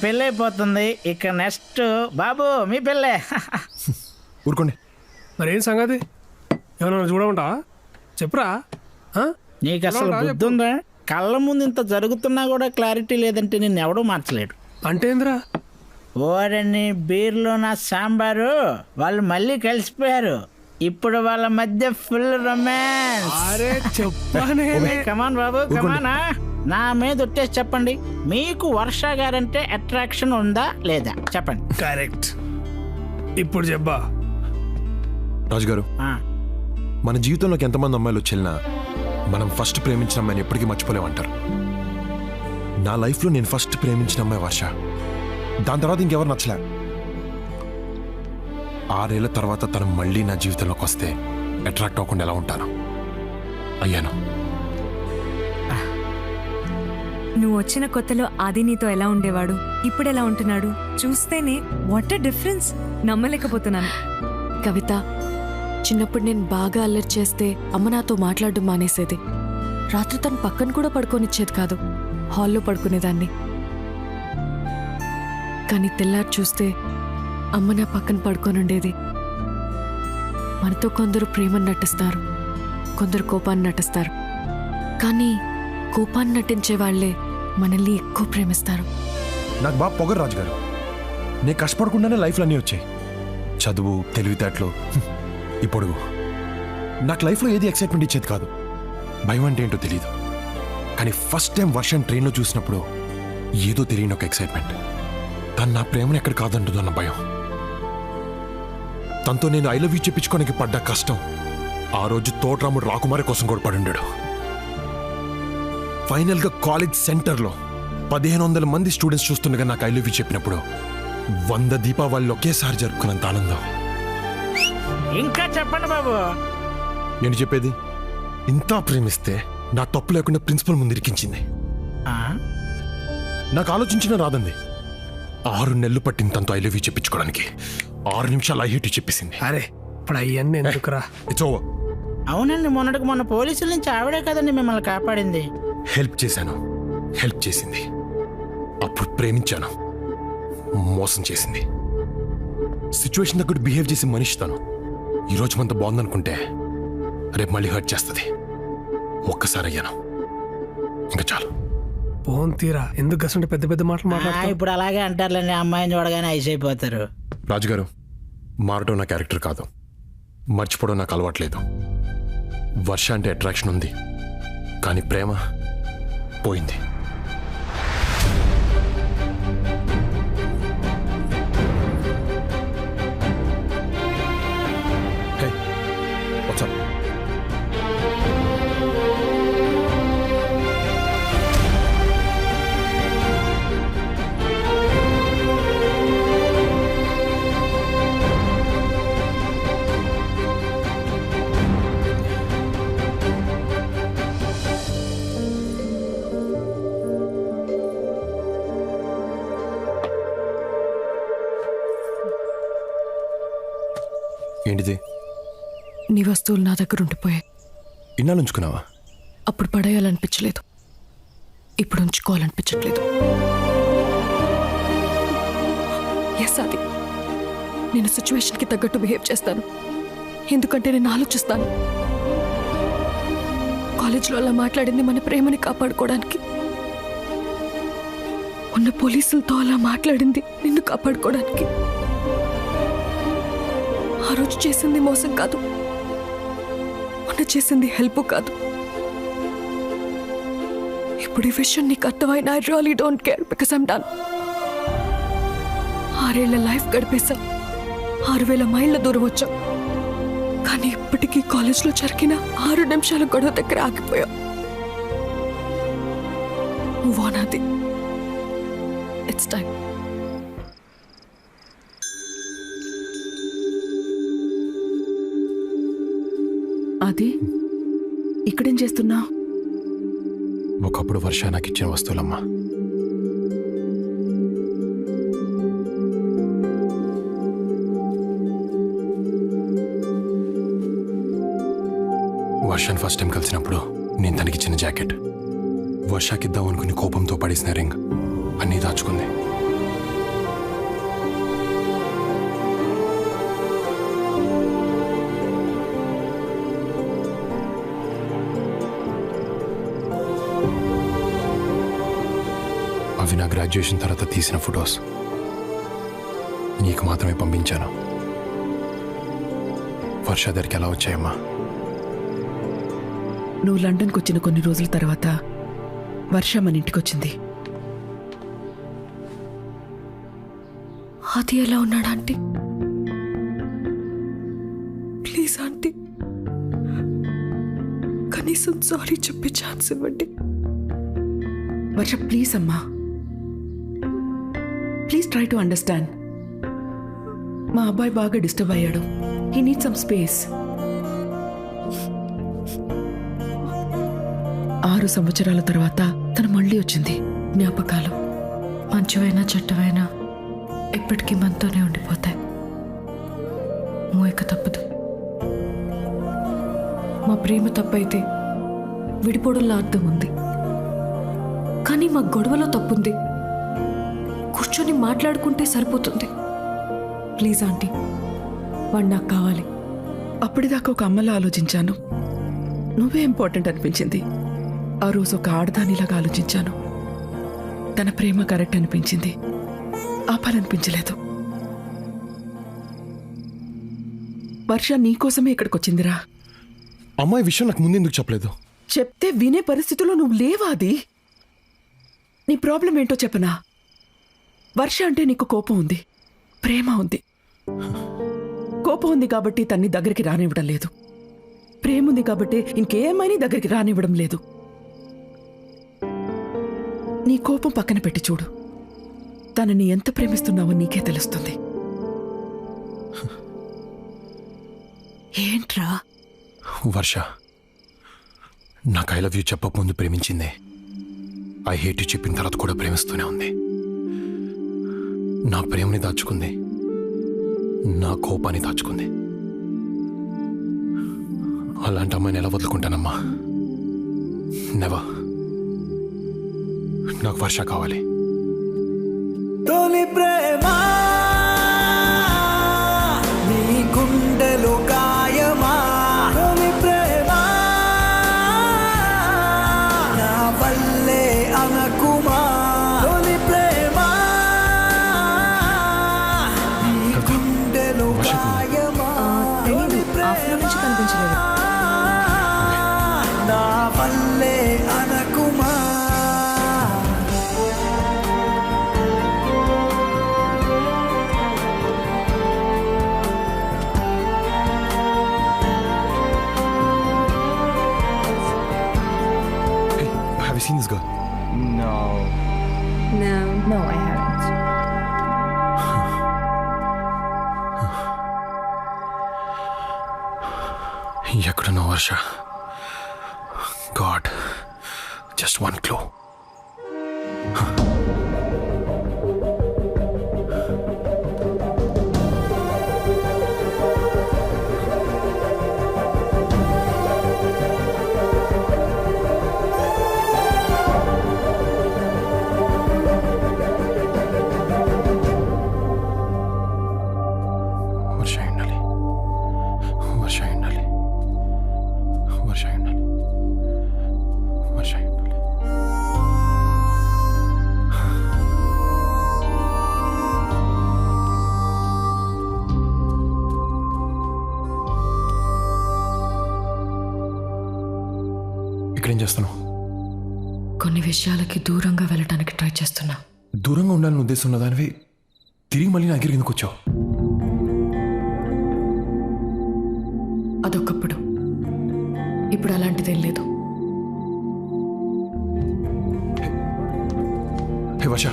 పెళ్ళైపోతుంది. ఇక నెక్స్ట్ బాబు మీ పెళ్ళే. ఊరుకోండి. మరేం సంగతి? ఏమన్నా చూడమంటా? చెప్పురా. నీకు అసలు బుద్ధి ఉందా? కళ్ళ ముందు ఇంత జరుగుతున్నా కూడా క్లారిటీ లేదంటే నిన్ను ఎవడూ మార్చలేడు. అంటే ఏందిరా? ఓరని బీర్లో నా సాంబారు వాళ్ళు మళ్ళీ కలిసిపోయారు. ఇప్పుడు వాళ్ళ మధ్య ఫుల్ రొమాన్స్. అరే చెప్పానే. కమాన్ బాబు కమానా. నా మీద ఒట్టేసి చెప్పండి, మీకు వర్ష గారంటే అట్రాక్షన్ ఉందా లేదా చెప్పండి. కరెక్ట్. ఇప్పుడు చెప్పా. రాజుగారు, మన జీవితంలోకి ఎంతమంది అమ్మాయిలు వచ్చేనా మనం ఫస్ట్ ప్రేమించిన అమ్మాయిని ఎప్పటికీ మర్చిపోలేమంటారు. నా లైఫ్లో నేను ఫస్ట్ ప్రేమించిన అమ్మాయి వర్ష. దాని తర్వాత ఇంకెవరు నచ్చలే. 6 ఏళ్ల తర్వాత తను మళ్ళీ నా జీవితంలోకి వస్తే అట్రాక్ట్ అవ్వకుండా ఎలా ఉంటాను? అయ్యాను. నువ్వు వచ్చిన కొత్తలో ఆది నీతో ఎలా ఉండేవాడు, ఇప్పుడు ఎలా ఉంటున్నాడు చూస్తేనే వాట్ ఎ డిఫరెన్స్. నమ్మలేకపోతున్నాను. కవిత, చిన్నప్పుడు నేను బాగా అల్లరి చేస్తే అమ్మ నాతో మాట్లాడడం మానేసేది. రాత్రి తను పక్కన కూడా పడుకోనిచ్చేది కాదు, హాల్లో పడుకునేదాన్ని. కానీ తెల్లారి చూస్తే అమ్మ నా పక్కన పడుకోనుండేది. మనతో కొందరు ప్రేమను నటిస్తారు, కొందరు కోపాన్ని నటిస్తారు. కానీ కోపాన్ని నటించే వాళ్లే మనల్ని ఎక్కువ ప్రేమిస్తారు. నాకు బాగా పొగరు రాజుగారు. నేను కష్టపడకుండానే లైఫ్లో అన్నీ వచ్చాయి. చదువు, తెలివితేటలు, ఈ పొడుగు. నాకు లైఫ్లో ఏది ఎక్సైట్మెంట్ ఇచ్చేది కాదు. భయం అంటే ఏంటో తెలియదు. కానీ ఫస్ట్ టైం వర్షం ట్రైన్లో చూసినప్పుడు ఏదో తెలియని ఒక ఎక్సైట్మెంట్. తను నా ప్రేమను ఎక్కడ కాదంటుందన్న భయం. తనతో నేను ఐ లవ్ యూ చెప్పించుకోనికి పడ్డ కష్టం ఆ రోజు తోటరాముడు రాకుమారి కోసం కూడా పడుండాడు. ఫైనల్గా కాలేజ్ సెంటర్లో 1500 మంది స్టూడెంట్స్ చూస్తుండగా నాకు ఐ లవ్ యూ చెప్పినప్పుడు 100 దీపావళిలో ఒకేసారి జరుపుకున్నంత ఆనందం. ఇంకా చెప్పండి బాబు. నేను చెప్పేది, ఇంత ప్రేమిస్తే నా తప్పు లేకుండా ప్రిన్సిపల్ ముందు ఇరికించింది. నాకు ఆలోచించిన రాదండి. 6 నెలలు పట్టింది తనతో ఐ లవ్ యూ చెప్పించుకోవడానికి. 6 నిమిషాలు ఐ హేట్ యూ చెప్పేసింది. అరే ఇప్పుడు అయ్యన్ని ఎందుకురా? It's over. అవునండి, మొన్నటికి మొన్న పోలీసుల నుంచి ఆవిడే కదండి మిమ్మల్ని కాపాడింది. హెల్ప్ చేశాను, హెల్ప్ చేసింది. అప్పుడు ప్రేమించాను, మోసం చేసింది. సిచ్యువేషన్ దగ్గర బిహేవ్ చేసి మనిషి తను. ఈరోజు మనతో బాగుందనుకుంటే రేపు మళ్ళీ హర్ట్ చేస్తుంది. ఒక్కసారి అయ్యాను, ఇంకా చాలు. పోన్ తీరా. ఎందుకు గసంటే పెద్ద పెద్ద మాటలు మాట్లాడతా? ఇప్పుడు అలాగే అంటారులేండి, అమ్మాయిని చూడగానే ఐస్ అయిపోతారు. రాజుగారు, మారటం నా క్యారెక్టర్ కాదు, మర్చిపోవడం నాకు అలవాట్లేదు. వర్ష అంటే అట్రాక్షన్ ఉంది, కానీ ప్రేమ పోయింది. Hey, what's up? ఏంటిది? నీ వస్తువులు నా దగ్గర ఉండిపోయాయి. ఇన్నాళ్ళు ఉంచుకున్నావా? అప్పుడు పడేయాలనిపించలేదు, ఇప్పుడు ఉంచుకోవాలనిపించట్లేదు. ఎస్ అది, నేను సిచ్యువేషన్కి తగ్గట్టు బిహేవ్ చేస్తాను. ఎందుకంటే నేను ఆలోచిస్తాను. కాలేజ్లో అలా మాట్లాడింది మన ప్రేమని కాపాడుకోవడానికి. ఉన్న పోలీసులతో అలా మాట్లాడింది నిన్ను కాపాడుకోవడానికి. ఆ రోజు చేసింది మోసం కాదు, మొన్న చేసింది హెల్ప్ కాదు. ఇప్పుడు ఈ విషయం నీకు అర్థమైన I really don't care because I'm done. 6 ఏళ్ల లైఫ్ గడిపేశాం, 6000 మైళ్ళ దూరం వచ్చాం. కానీ ఇప్పటికీ కాలేజ్లో జరిగిన 6 నిమిషాల గొడవ దగ్గర ఆగిపోయాం. మూవ్ ఆన్ అది. It's time. అది ఇక్కడేం చేస్తున్నావు? ఒకప్పుడు వర్ష నాకు ఇచ్చిన వస్తువులమ్మా. వర్షాన్ని ఫస్ట్ టైం కలిసినప్పుడు నేను తనకిచ్చిన జాకెట్, వర్షాకిద్దాం అనుకుని కోపంతో పడేసిన రింగ్ అన్నీ దాచుకుంది. అవి నా గ్రాడ్యుయేషన్ తర్వాత తీసిన ఫొటోస్ నీకు మాత్రమే పంపించాను. వర్ష దగ్గరికి ఎలా వచ్చాయమ్మా? నువ్వు లండన్కి వచ్చిన కొన్ని రోజుల తర్వాత వర్ష మన ఇంటికి వచ్చింది. అది ఎలా ఉన్నాడు ఆంటీ? ప్లీజ్ ఆంటీ, కనీసం సారీ చెప్పే ఛాన్స్ ఇవ్వండి. వర్ష ప్లీజ్ అమ్మా, ప్లీజ్ ట్రై టు అండర్స్టాండ్. మా అబ్బాయి బాగా డిస్టర్బ్ అయ్యాడు. He need some space. 6 సంవత్సరాల తర్వాత తను మళ్ళీ వచ్చింది. జ్ఞాపకాలు మంచివైనా చెడ్డవైనా ఎప్పటికీ మనతోనే ఉండిపోతాయి. మోయక తప్పదు. మా ప్రేమ తప్పైతే విడిపోవడంలో అర్థం ఉంది, కానీ మా గొడవలో తప్పుంది. కూర్చొని మాట్లాడుకుంటే సరిపోతుంది. ప్లీజ్ ఆంటీ, వాడు నాకు కావాలి. అప్పటిదాకా ఒక అమ్మలా ఆలోచించాను. నువ్వే ఇంపార్టెంట్ అనిపించింది. ఆ రోజు ఒక ఆడదానిలాగా ఆలోచించాను. తన ప్రేమ కరెక్ట్ అనిపించింది, ఆపాలనిపించలేదు. వర్ష నీకోసమే ఇక్కడికి వచ్చిందిరా. అమ్మాయి విషయం నాకు ముందెందుకు చెప్పలేదు? చెప్తే వినే పరిస్థితిలో నువ్వు లేవా? అది నీ ప్రాబ్లం ఏంటో చెప్పనా? వర్ష అంటే నీకు కోపం ఉంది, ప్రేమ ఉంది. కోపం ఉంది కాబట్టి తన్ని దగ్గరికి రానివ్వడం లేదు. ప్రేమ ఉంది కాబట్టి ఇంకేమైనా దగ్గరికి రానివ్వడం లేదు. నీ కోపం పక్కన పెట్టి చూడు, తనని ఎంత ప్రేమిస్తున్నావో నీకే తెలుస్తుంది. ఏంట్రా? వర్ష నాకు ఐ లవ్ యూ చెప్పక ముందు ప్రేమించిందే. ఐ హేట్ యూ చెప్పిన తర్వాత కూడా ప్రేమిస్తూనే ఉంది. నా ప్రేమని దాచుకుంది, నా కోపాన్ని దాచుకుంది. అలాంటి అమ్మాయిని ఎలా వదులుకుంటానమ్మా? నెవర్. నాకు వర్ష కావాలి. తొలి ప్రేమ నీ గుండెలో గాయమా? తొలి ప్రేమ నా వల్లే అనకుమా? తొలి ప్రేమ నీ గుండెలో గాయమా? తొలి ప్రేమ నా వల్లే అనకుమా? Have you seen this girl? No. No, I haven't. ఎక్కడున్నా Varsha? God, just one clue. Varsha ఉండాలి, వర్ష ఉండాలి, వర్ష ఉండాలి, వర్ష ఉండాలి. ఇక్కడేం చేస్తున్నావు? కొన్ని విషయాలకి దూరంగా వెళ్ళటానికి ట్రై చేస్తున్నా. దూరంగా ఉండాలని ఉద్దేశం ఉన్నదానివి తిరిగి మళ్ళీ నా దగ్గరికి ఎందుకు వచ్చావు? అదొకప్పుడు, ఇప్పుడు అలాంటిదేం లేదు. హే వర్ష,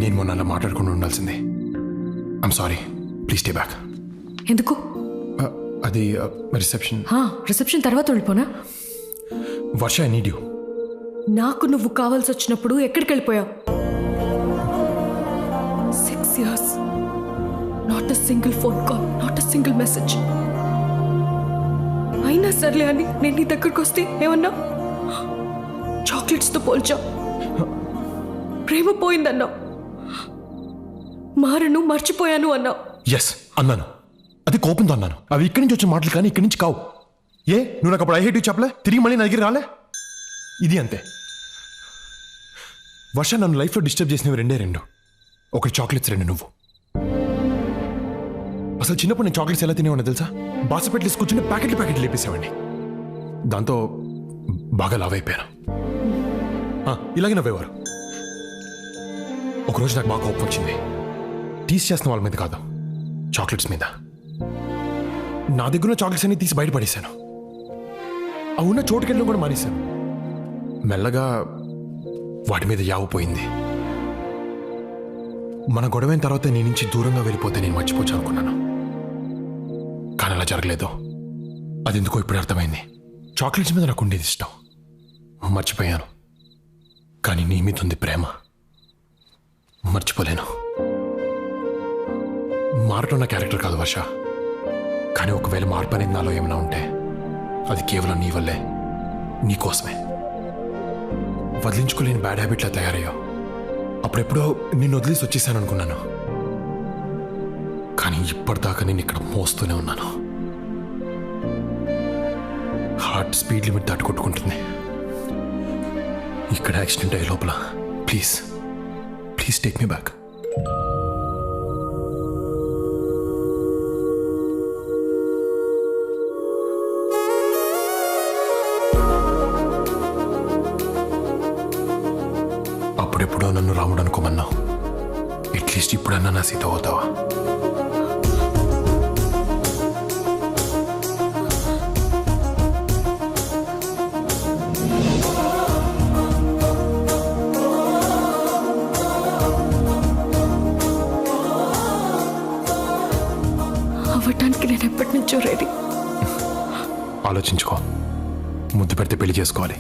నేను మొన్న అలా మాట్లాడకుండా ఉండాల్సిందే. I'm sorry, please stay back. ఎందుకు? అది రిసెప్షన్. రిసెప్షన్ తర్వాత వెళ్ళిపోనా? వర్ష, ఐ నీడ్ యూ. నాకు నువ్వు కావాల్సి వచ్చినప్పుడు ఎక్కడికి వెళ్ళిపోయావు? 6 years, not a single phone call, not a single message. అయినా సర్లే అని నేను నీ దగ్గరకు వస్తే ఏమన్నా? చాక్లెట్స్తో పోల్చావు. ప్రేమ పోయిందన్నావు, మారను మర్చిపోయాను అన్నావు. ఎస్ అన్నాను, అది కోపంతో అన్నాను. అవి ఇక్కడి నుంచి వచ్చిన మాటలు కానీ ఇక్కడి నుంచి కావు. ఏ నువ్వు నాకు అప్పుడు ఐ హేట్ యూ చెప్పలే, తిరిగి మళ్ళీ నా దగ్గర రాలే? ఇది అంతే. వర్ష నన్ను లైఫ్లో డిస్టర్బ్ చేసినవి రెండు. ఒకటి చాక్లెట్స్, రెండు నువ్వు. అసలు చిన్నప్పుడు నేను చాక్లెట్స్ ఎలా తినేవాడిని తెలుసా? బాసపెట్లు కూర్చుని ప్యాకెట్లు లేపేసేవాడిని. దాంతో బాగా లావ్ అయిపోయాను. ఇలాగే నవ్వేవారు. ఒకరోజు నాకు బాగా కోపం వచ్చింది. టీస్ చేస్తున్న వాళ్ళ మీద కాదు, చాక్లెట్స్ మీద. నా దగ్గర ఉన్న చాక్లెట్స్ అన్ని తీసి బయటపడేశాను. ఆ ఉన్న చోటుకెళ్ళడం కూడా మానేశాను. మెల్లగా వాటి మీద యావపోయింది. మన గొడవైన తర్వాత నీ నుంచి దూరంగా వెళ్ళిపోతే నేను మర్చిపోవచ్చు అనుకున్నాను. కానీ అలా జరగలేదు. అది ఎందుకో ఇప్పుడు అర్థమైంది. చాక్లెట్స్ మీద నాకు ఉండేది ఇష్టం, మర్చిపోయాను. కానీ నీ మీద ఉంది ప్రేమ, మర్చిపోలేను. మారటం నా క్యారెక్టర్ కాదు వర్ష. కానీ ఒకవేళ మార్పు అనేది నాలో ఏమైనా ఉంటే అది కేవలం నీ వల్లే, నీకోసమే. వదిలించుకోలేని బ్యాడ్ హ్యాబిట్లా తయారయ్యో. అప్పుడెప్పుడో నిన్ను వదిలేసి వచ్చేసాను అనుకున్నాను. కానీ ఇప్పటిదాకా నేను ఇక్కడ మోస్తూనే ఉన్నాను. హార్ట్ స్పీడ్ లిమిట్ దాటుకొట్టుకుంటుంది. ఇక్కడ యాక్సిడెంట్ అయ్యే లోపల ప్లీజ్ టేక్ మీ బ్యాక్. అప్పుడెప్పుడో నన్ను రాముడు అనుకోమన్నావు. అట్లీస్ట్ ఇప్పుడన్నా నా సీత అవుతావా? అవ్వటానికి నేను ఎప్పటి నుంచో రెడీ. ఆలోచించుకో. ముద్దు పెడితే పెళ్లి చేసుకోవాలి.